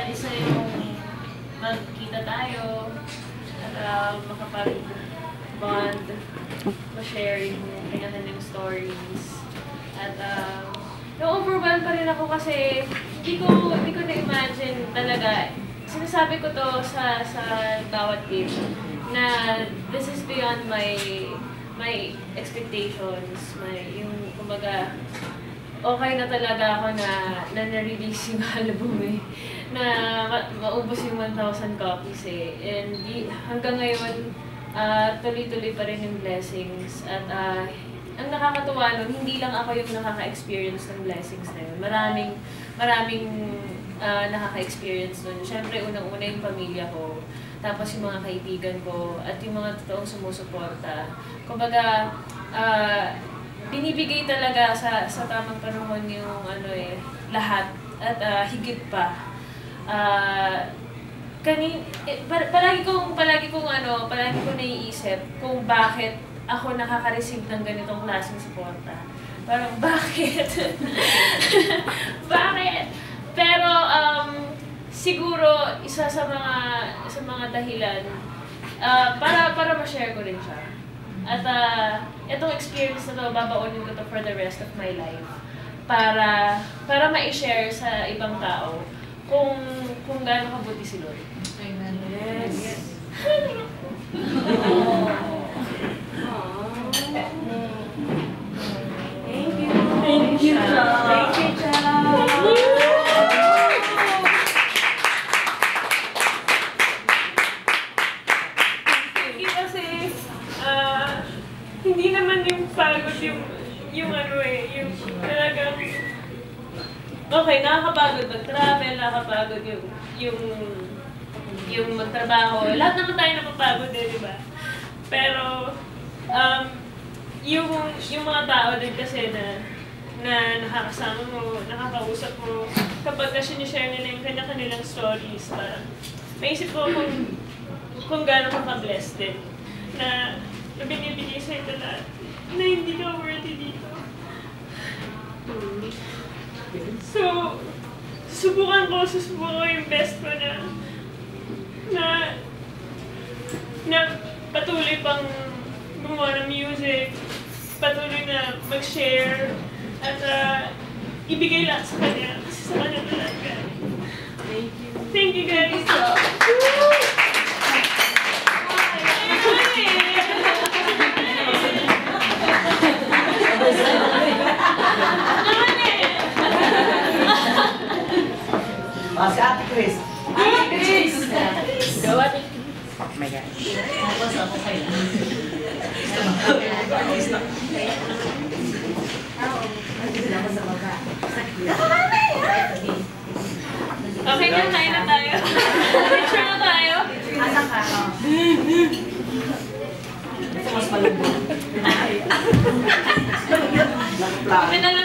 isa yung magkita tayo at makapag-bond, ma-share yung kanya-kanyang stories. At na-overwhelm pa rin ako kasi hindi ko na-imagine talaga. Sinasabi ko to sa bawat game na this is beyond my expectations, yung kumbaga okay na talaga ako na na-release yung album na maubos yung 1,000 copies and hanggang ngayon tuloy-tuloy pa rin yung blessings at ang nakakatuwa nun, hindi lang ako yung nakaka-experience ng blessings na yun. Maraming nakaka-experience nun. Siyempre, unang-una yung pamilya ko, tapos yung mga kaibigan ko, at yung mga totoong sumusuporta. Kumbaga, binibigay talaga sa tamang panahon yung lahat, at higit pa. Palagi kong naiisip kung bakit ako nakaka-receive ng ganitong klaseng suporta. Parang, bakit? Bakit? Pero, siguro, isa sa mga dahilan, para ma-share ko rin siya. At, itong experience na to, babaunin ko to for the rest of my life. Para ma-share sa ibang tao kung gaano kabuti si Lord. Amen. Yes. Thank you, Cha. Kasi, hindi naman yung pagod yung talagang, okay, nakakapagod mag-travel, nakakapagod yung magtrabaho. Lahat naman tayo napapagod di ba? Pero, yung mga tao din kasi na nakakasama mo, nakakausap mo, kapag sinishare nila yung kanya-kanilang stories, maisip ko kung gaano ka-blessed din na binibigay sa'yo ito lahat na hindi ka worthy dito. So, susubukan ko yung best ko na patuloy pang gumawa ng music, patuloy na mag-share, at ibigay lahat sa kanya, kasi sa kanya talaga. Thank you guys! Si Ate Chris. Ate Chris! Go, Ate Chris! Oh my God. Tapos ako kayo. Okay na, kain na tayo. Picture na tayo. Asan ka? Mas malubog. Kami na lang